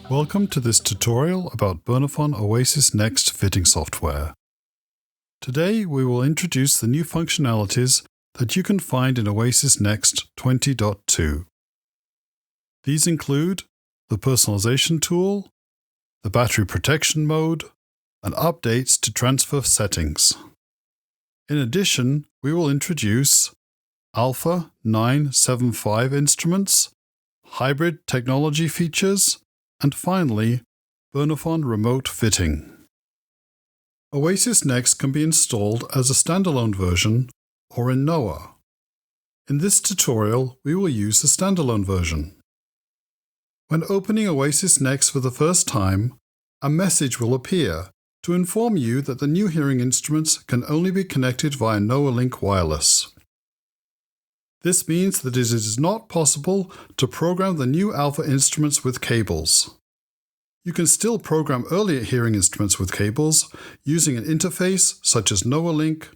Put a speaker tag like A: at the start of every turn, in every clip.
A: Welcome to this tutorial about Bernafon OasisNXT fitting software. Today we will introduce the new functionalities that you can find in OasisNXT 20.2. These include the personalization tool, the battery protection mode, and updates to transfer settings. In addition, we will introduce Alpha 975 instruments, hybrid technology features, and finally, Bernafon remote fitting. OasisNXT can be installed as a standalone version or in Noah. In this tutorial, we will use the standalone version. When opening OasisNXT for the first time, a message will appear to inform you that the new hearing instruments can only be connected via Noah Link Wireless. This means that it is not possible to program the new alpha instruments with cables. You can still program earlier hearing instruments with cables using an interface such as Noah Link,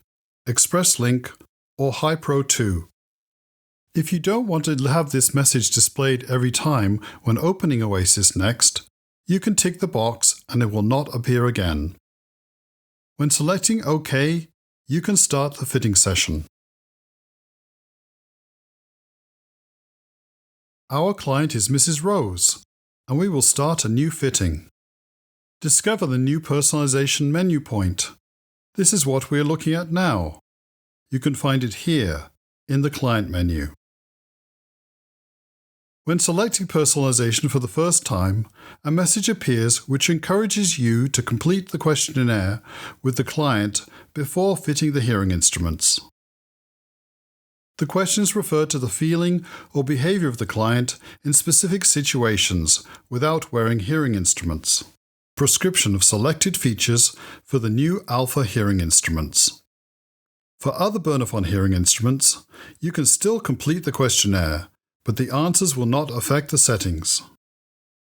A: Express Link, or HiPro 2. If you don't want to have this message displayed every time when opening OasisNXT, you can tick the box and it will not appear again. When selecting OK, you can start the fitting session. Our client is Mrs. Rose, and we will start a new fitting. Discover the new personalization menu point. This is what we are looking at now. You can find it here, in the client menu. When selecting personalization for the first time, a message appears which encourages you to complete the questionnaire with the client before fitting the hearing instruments. The questions refer to the feeling or behavior of the client in specific situations without wearing hearing instruments. Prescription of selected features for the new alpha hearing instruments. For other Bernafon hearing instruments, you can still complete the questionnaire, but the answers will not affect the settings.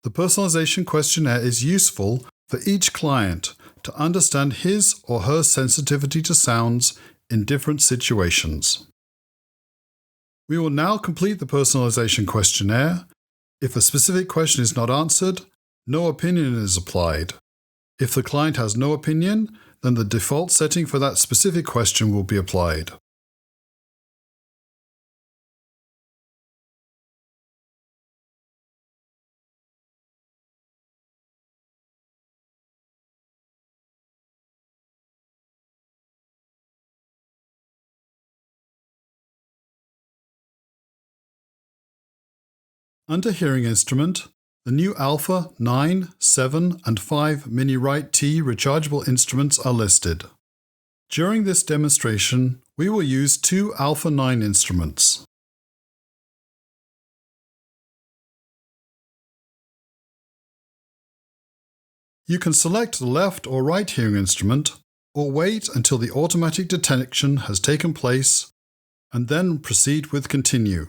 A: The personalization questionnaire is useful for each client to understand his or her sensitivity to sounds in different situations. We will now complete the personalization questionnaire. If a specific question is not answered, no opinion is applied. If the client has no opinion, then the default setting for that specific question will be applied. Under Hearing Instrument, the new Alpha 9, 7, and 5 Mini Right T rechargeable instruments are listed. During this demonstration, we will use two Alpha 9 instruments. You can select the left or right hearing instrument, or wait until the automatic detection has taken place, and then proceed with Continue.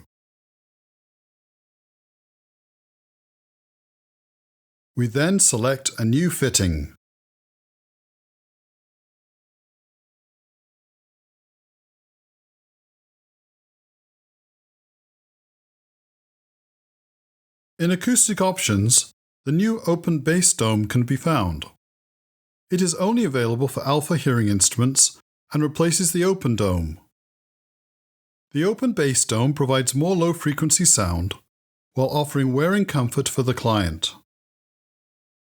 A: We then select a new fitting. In Acoustic Options, the new Open Bass Dome can be found. It is only available for alpha hearing instruments and replaces the Open Dome. The Open Bass Dome provides more low-frequency sound while offering wearing comfort for the client.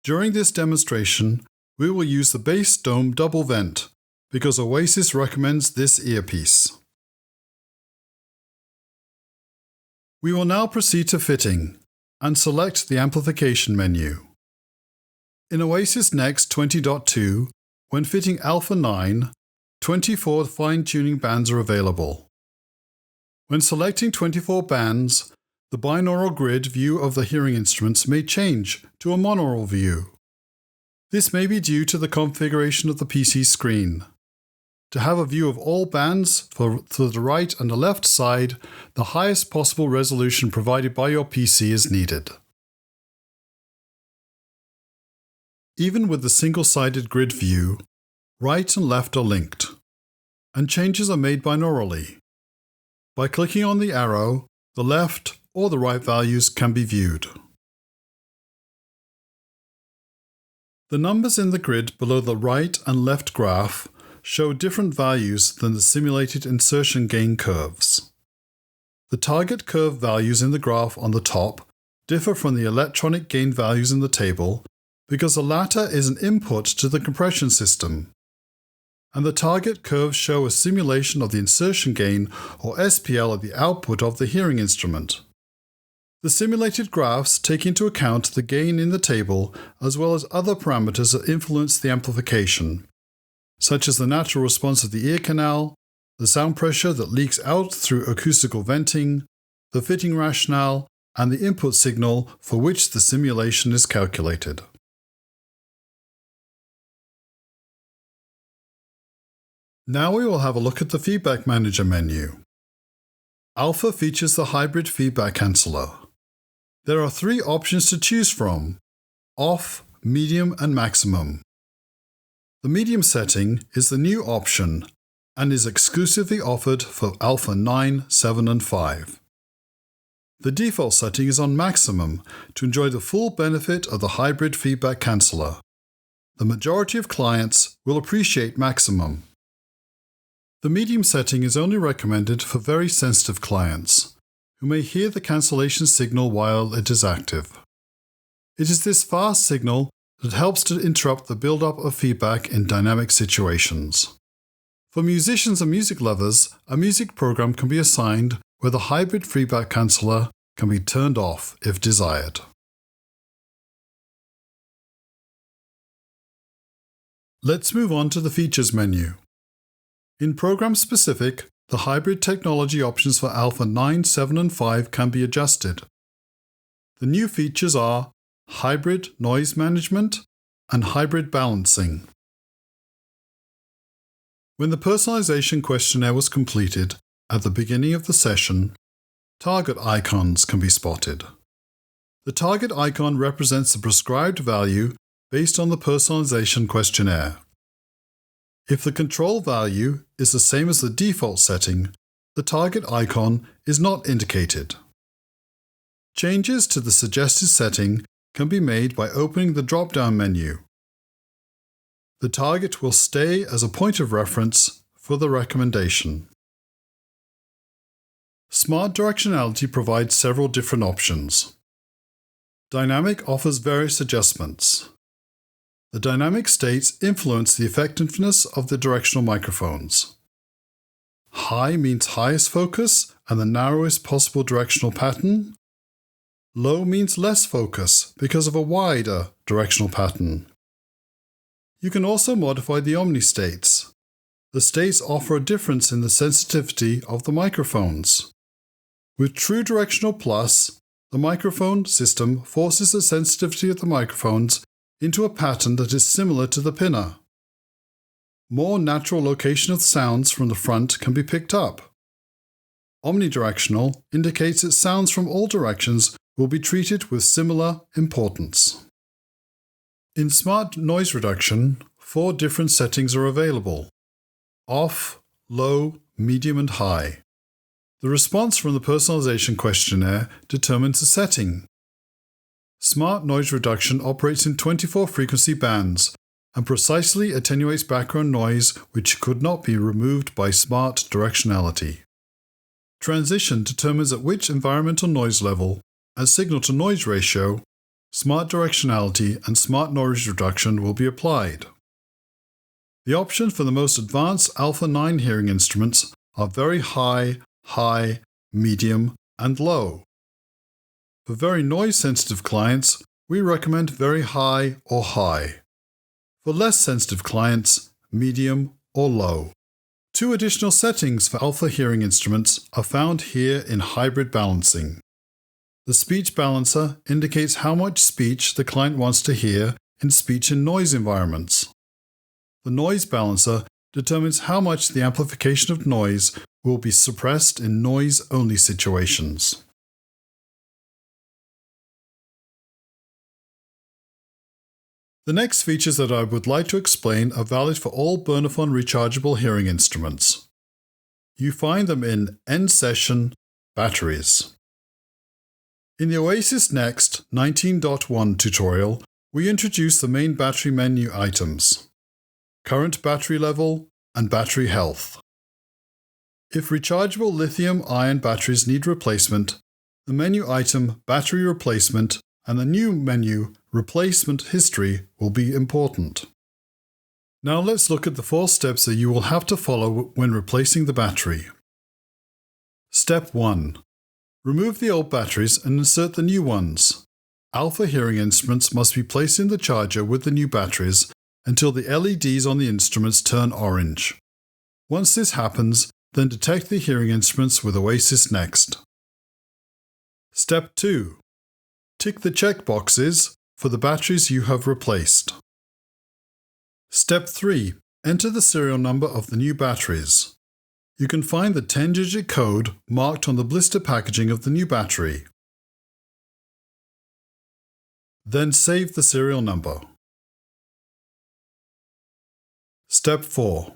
A: During this demonstration, we will use the Bass Dome double vent because Oasis recommends this earpiece. We will now proceed to fitting and select the amplification menu. In OasisNXT 20.2, when fitting Alpha 9, 24 fine-tuning bands are available. When selecting 24 bands, the binaural grid view of the hearing instruments may change to a monaural view. This may be due to the configuration of the PC screen. To have a view of all bands for the right and the left side, the highest possible resolution provided by your PC is needed. Even with the single-sided grid view, right and left are linked, and changes are made binaurally. By clicking on the arrow, the left or the right values can be viewed. The numbers in the grid below the right and left graph show different values than the simulated insertion gain curves. The target curve values in the graph on the top differ from the electronic gain values in the table because the latter is an input to the compression system, and the target curves show a simulation of the insertion gain, or SPL, at the output of the hearing instrument. The simulated graphs take into account the gain in the table as well as other parameters that influence the amplification, such as the natural response of the ear canal, the sound pressure that leaks out through acoustical venting, the fitting rationale, and the input signal for which the simulation is calculated. Now we will have a look at the Feedback Manager menu. Alpha features the hybrid feedback canceller. There are 3 options to choose from: off, medium, and maximum. The medium setting is the new option and is exclusively offered for Alpha 9, 7, and 5. The default setting is on maximum to enjoy the full benefit of the hybrid feedback canceller. The majority of clients will appreciate maximum. The medium setting is only recommended for very sensitive clients, who may hear the cancellation signal while it is active. It is this fast signal that helps to interrupt the build-up of feedback in dynamic situations. For musicians and music lovers, a music program can be assigned where the hybrid feedback canceller can be turned off if desired. Let's move on to the Features menu. In Program Specific, the hybrid technology options for Alpha 9, 7, and 5 can be adjusted. The new features are Hybrid Noise Management and Hybrid Balancing. When the personalization questionnaire was completed at the beginning of the session, target icons can be spotted. The target icon represents the prescribed value based on the personalization questionnaire. If the control value is the same as the default setting, the target icon is not indicated. Changes to the suggested setting can be made by opening the drop-down menu. The target will stay as a point of reference for the recommendation. Smart Directionality provides several different options. Dynamic offers various adjustments. The dynamic states influence the effectiveness of the directional microphones. High means highest focus and the narrowest possible directional pattern. Low means less focus because of a wider directional pattern. You can also modify the omni states. The states offer a difference in the sensitivity of the microphones. With True Directional Plus, the microphone system forces the sensitivity of the microphones into a pattern that is similar to the pinner. More natural location of sounds from the front can be picked up. Omnidirectional indicates that sounds from all directions will be treated with similar importance. In Smart Noise Reduction, 4 different settings are available: off, low, medium, and high. The response from the personalization questionnaire determines the setting. Smart Noise Reduction operates in 24 frequency bands and precisely attenuates background noise which could not be removed by Smart Directionality. Transition determines at which environmental noise level, as signal-to-noise ratio, Smart Directionality and Smart Noise Reduction will be applied. The options for the most advanced Alpha 9 hearing instruments are very high, high, medium, and low. For very noise-sensitive clients, we recommend very high or high. For less sensitive clients, medium or low. 2 additional settings for Alpha hearing instruments are found here in Hybrid Balancing. The Speech Balancer indicates how much speech the client wants to hear in speech and noise environments. The Noise Balancer determines how much the amplification of noise will be suppressed in noise-only situations. The next features that I would like to explain are valid for all Bernafon rechargeable hearing instruments. You find them in End Session, Batteries. In the OasisNXT 19.1 tutorial, we introduce the main battery menu items: current battery level and battery health. If rechargeable lithium-ion batteries need replacement, the menu item Battery Replacement and the new menu Replacement History will be important. Now let's look at the 4 steps that you will have to follow when replacing the battery. Step 1. Remove the old batteries and insert the new ones. Alpha hearing instruments must be placed in the charger with the new batteries until the LEDs on the instruments turn orange. Once this happens, then detect the hearing instruments with OasisNXT. Step 2. Tick the check boxes for the batteries you have replaced. Step 3. Enter the serial number of the new batteries. You can find the 10-digit code marked on the blister packaging of the new battery. Then save the serial number. Step 4.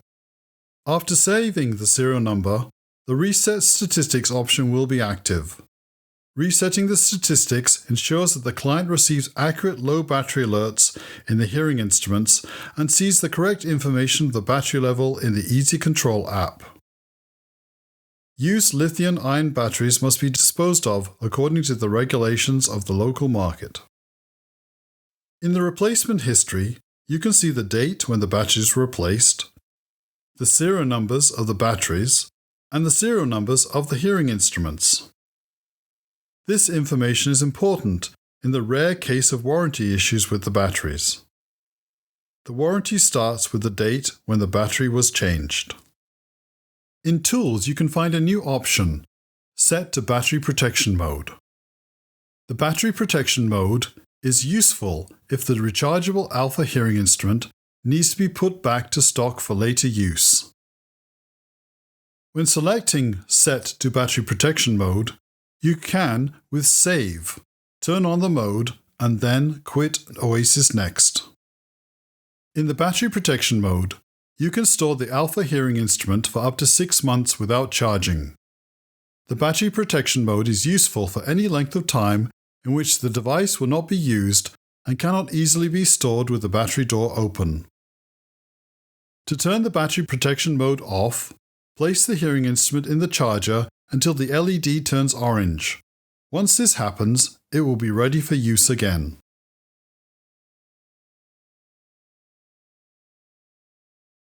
A: After saving the serial number, the Reset Statistics option will be active. Resetting the statistics ensures that the client receives accurate low battery alerts in the hearing instruments and sees the correct information of the battery level in the Easy Control app. Used lithium-ion batteries must be disposed of according to the regulations of the local market. In the replacement history, you can see the date when the batteries were replaced, the serial numbers of the batteries, and the serial numbers of the hearing instruments. This information is important in the rare case of warranty issues with the batteries. The warranty starts with the date when the battery was changed. In Tools, you can find a new option, Set to Battery Protection Mode. The battery protection mode is useful if the rechargeable alpha hearing instrument needs to be put back to stock for later use. When selecting Set to Battery Protection Mode, you can, with Save, turn on the mode and then quit OasisNXT. In the battery protection mode, you can store the alpha hearing instrument for up to 6 months without charging. The battery protection mode is useful for any length of time in which the device will not be used and cannot easily be stored with the battery door open. To turn the battery protection mode off, place the hearing instrument in the charger until the LED turns orange. Once this happens, it will be ready for use again.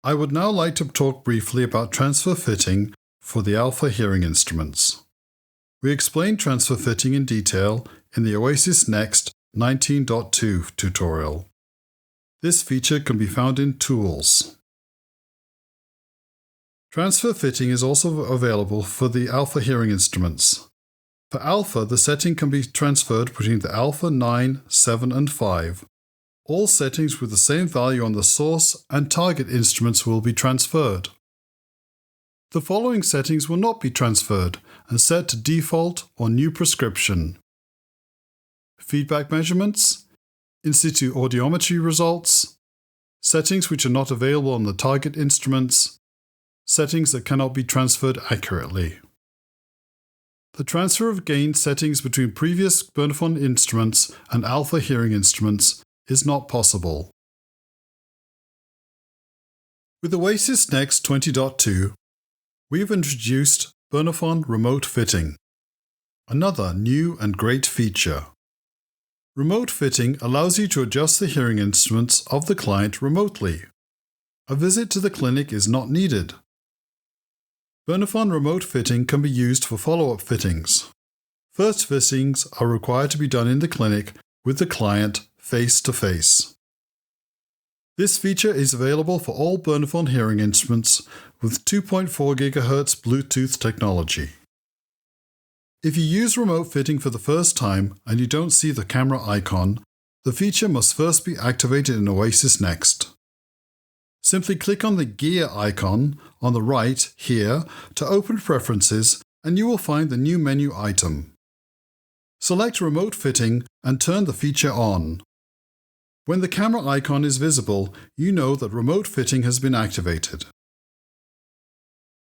A: I would now like to talk briefly about transfer fitting for the alpha hearing instruments. We explained transfer fitting in detail in the OasisNXT 19.2 tutorial. This feature can be found in Tools. Transfer fitting is also available for the alpha hearing instruments. For alpha, the setting can be transferred between the alpha 9, 7 and 5. All settings with the same value on the source and target instruments will be transferred. The following settings will not be transferred and set to default or new prescription: feedback measurements, in situ audiometry results, settings which are not available on the target instruments, settings that cannot be transferred accurately. The transfer of gain settings between previous Bernafon instruments and alpha hearing instruments is not possible. With OasisNXT 20.2, we have introduced Bernafon Remote Fitting, another new and great feature. Remote fitting allows you to adjust the hearing instruments of the client remotely. A visit to the clinic is not needed. Bernafon Remote Fitting can be used for follow-up fittings. First fittings are required to be done in the clinic with the client face-to-face. This feature is available for all Bernafon hearing instruments with 2.4 GHz Bluetooth technology. If you use remote fitting for the first time and you don't see the camera icon, the feature must first be activated in OasisNXT. Simply click on the gear icon on the right here to open Preferences and you will find the new menu item. Select Remote Fitting and turn the feature on. When the camera icon is visible, you know that remote fitting has been activated.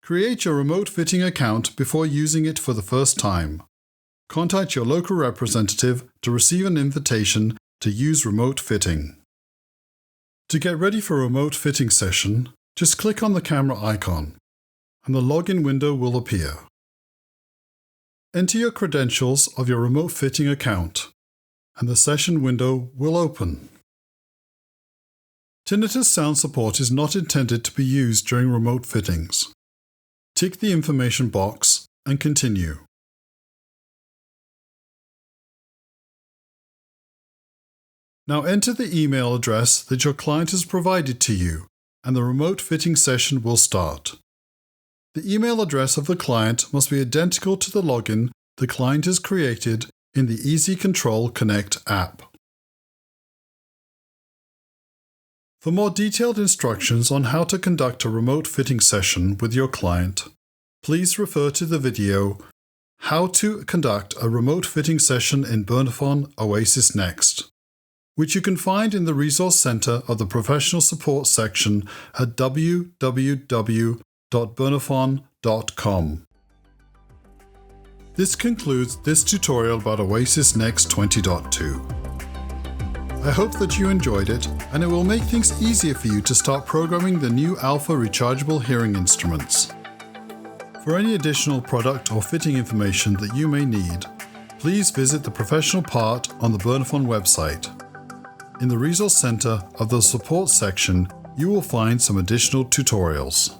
A: Create your remote fitting account before using it for the first time. Contact your local representative to receive an invitation to use remote fitting. To get ready for a remote fitting session, just click on the camera icon, and the login window will appear. Enter your credentials of your remote fitting account, and the session window will open. Tinnitus sound support is not intended to be used during remote fittings. Tick the information box and continue. Now enter the email address that your client has provided to you, and the remote fitting session will start. The email address of the client must be identical to the login the client has created in the Easy Control Connect app. For more detailed instructions on how to conduct a remote fitting session with your client, please refer to the video How to Conduct a Remote Fitting Session in Bernafon OasisNXT, which you can find in the Resource Center of the Professional Support section at www.bernafon.com. This concludes this tutorial about OasisNXT 20.2. I hope that you enjoyed it, and it will make things easier for you to start programming the new Alpha rechargeable hearing instruments. For any additional product or fitting information that you may need, please visit the professional part on the Bernafon website. In the Resource Center of the Support section, you will find some additional tutorials.